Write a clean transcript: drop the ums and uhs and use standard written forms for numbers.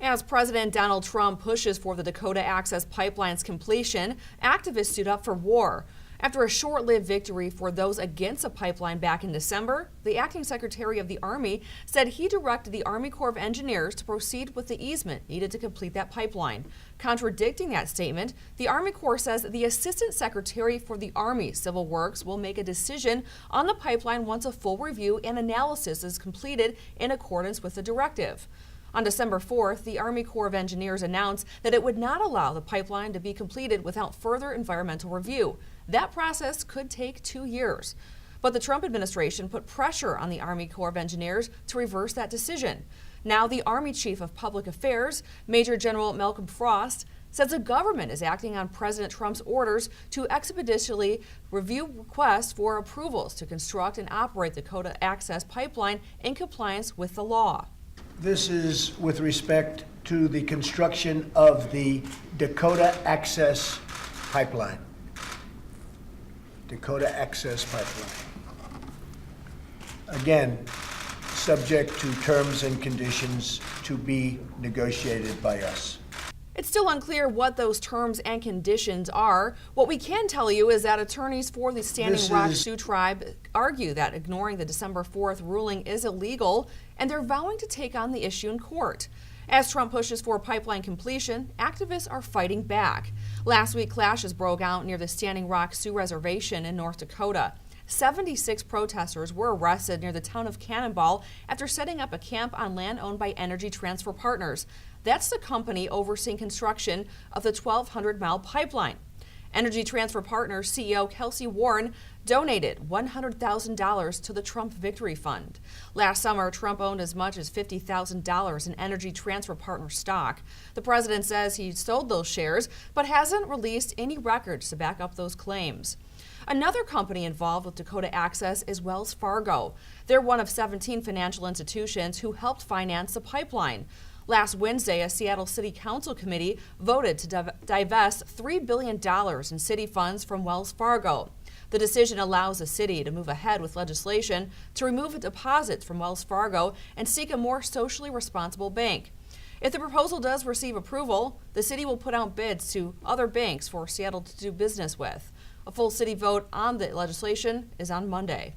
As President Donald Trump pushes for the Dakota Access Pipeline's completion, activists stood up for war. After a short-lived victory for those against a pipeline back in December, the acting Secretary of the Army said he directed the Army Corps of Engineers to proceed with the easement needed to complete that pipeline. Contradicting that statement, the Army Corps says the Assistant Secretary for the Army Civil Works will make a decision on the pipeline once a full review and analysis is completed in accordance with the directive. On December 4th, the Army Corps of Engineers announced that it would not allow the pipeline to be completed without further environmental review. That process could take 2 years. But the Trump administration put pressure on the Army Corps of Engineers to reverse that decision. Now the Army Chief of Public Affairs, Major General Malcolm Frost, says the government is acting on President Trump's orders to expeditiously review requests for approvals to construct and operate the Dakota Access Pipeline in compliance with the law. This is with respect to the construction of the Dakota Access Pipeline. Dakota Access Pipeline. Again, subject to terms and conditions to be negotiated by us. It's still unclear what those terms and conditions are. What we can tell you is that attorneys for the Standing Rock Sioux Tribe argue that ignoring the December 4th ruling is illegal, and they're vowing to take on the issue in court. As Trump pushes for pipeline completion, activists are fighting back. Last week, clashes broke out near the Standing Rock Sioux Reservation in North Dakota. 76 protesters were arrested near the town of Cannonball after setting up a camp on land owned by Energy Transfer Partners. That's the company overseeing construction of the 1,200-mile pipeline. Energy Transfer Partners CEO Kelsey Warren donated $100,000 to the Trump Victory Fund. Last summer, Trump owned as much as $50,000 in Energy Transfer Partners stock. The president says he sold those shares, but hasn't released any records to back up those claims. Another company involved with Dakota Access is Wells Fargo. They're one of 17 financial institutions who helped finance the pipeline. Last Wednesday, a Seattle City Council committee voted to divest $3 billion in city funds from Wells Fargo. The decision allows the city to move ahead with legislation to remove deposits from Wells Fargo and seek a more socially responsible bank. If the proposal does receive approval, the city will put out bids to other banks for Seattle to do business with. A full city vote on the legislation is on Monday.